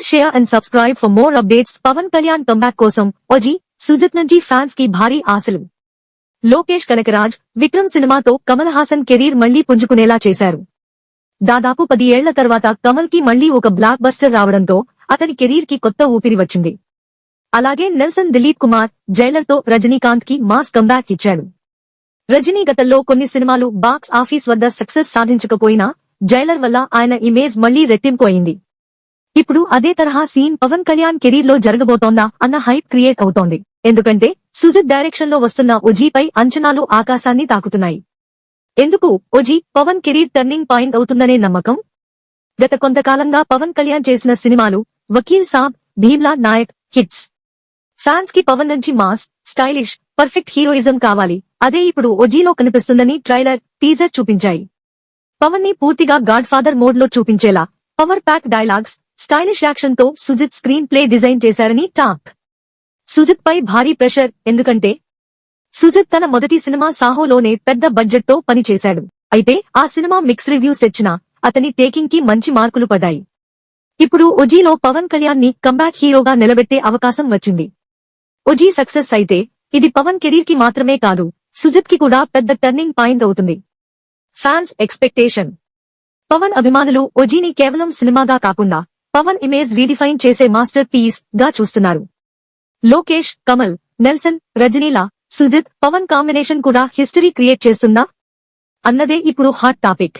Please share and subscribe for more updates. Pawan Kalyan comeback కోసం OG Sujeeth నుంచి fans కి భారీ ఆశలు. లోకేష్ కనకరాజ్ విక్రమ్ సినిమాతో కమల్ హాసన్ కెరీర్ మళ్లీ పుంజుకునేలా చేశారు. దాదాపు 10 ఏళ్ల తర్వాత కమల్ కి మళ్లీ ఒక బ్లాక్ బస్టర్ రావడంతో అతని కెరీర్ కి కొత్త ఊపిరి వచ్చింది. అలాగే నెల్సన్ దిలీప్ కుమార్ జైలర్ తో రజనీకాంత్ కి మాస్ కంబ్యాక్ ఇచ్చాడు. రజనీ గతంలో కొన్ని సినిమాలు బాక్స్ ఆఫీస్ వద్ద సక్సెస్ సాధించకపోయినా జైలర్ వల్ల ఆయన ఇమేజ్ మళ్లీ రెట్టింపు అయింది. ఇప్పుడు అదే తరహా సీన్ పవన్ కళ్యాణ్ కెరీర్ లో జరగబోతోందా అన్న హైప్ క్రియేట్ అవుతోంది. ఎందుకంటే సుజిత్ డైరెక్షన్ లో వస్తున్న ఓజీపై అంచనాలు ఆకాశాన్ని తాకుతున్నాయి. ఎందుకు OG Pawan career turning point అవుతుందనే నమ్మకం. గత కొంతకాలంగా పవన్ కళ్యాణ్ చేసిన సినిమాలు వకీల్ సాబ్, భీమ్లా నాయక్ హిట్స్. ఫ్యాన్స్ కి పవన్ నుంచి మాస్, స్టైలిష్, పర్ఫెక్ట్ హీరోయిజం కావాలి. అదే ఇప్పుడు ఓజీలో కనిపిస్తుందని ట్రైలర్, టీజర్ చూపించాయి. పవన్ ని పూర్తిగా గాడ్ ఫాదర్ మోడ్ లో చూపించేలా power pack dialogues, stylish action తో సుజిత్ స్క్రీన్ ప్లే డిజైన్ చేశారని టాక్. సుజిత్ పై భారీ ప్రెషర్. ఎందుకంటే సుజిత్ తన మొదటి సినిమా సాహోలోనే పెద్ద బడ్జెట్ తో పనిచేశాడు. అయితే ఆ సినిమా మిక్స్ రివ్యూస్ తెచ్చినా అతని టేకింగ్ కి మంచి మార్కులు పడ్డాయి. ఇప్పుడు ఓజీలో పవన్ కళ్యాణ్ ని కంబ్యాక్ హీరోగా నిలబెట్టే అవకాశం వచ్చింది. ఓజీ సక్సెస్ అయితే ఇది పవన్ కెరీర్ కి మాత్రమే కాదు, సుజిత్ కి కూడా పెద్ద టర్నింగ్ పాయింట్ అవుతుంది. Fans expectation. పవన్ అభిమానులు ఓజీని కేవలం సినిమాగా కాకుండా పవన్ ఇమేజ్ రీడిఫైన్ చేసే మాస్టర్ పీస్ గా చూస్తున్నారు. లోకేష్, కమల్, నెల్సన్, రజనీలా సుజిత్, పవన్ కాంబినేషన్ కూడా హిస్టరీ క్రియేట్ చేస్తుందా అన్నదే ఇప్పుడు హాట్ టాపిక్.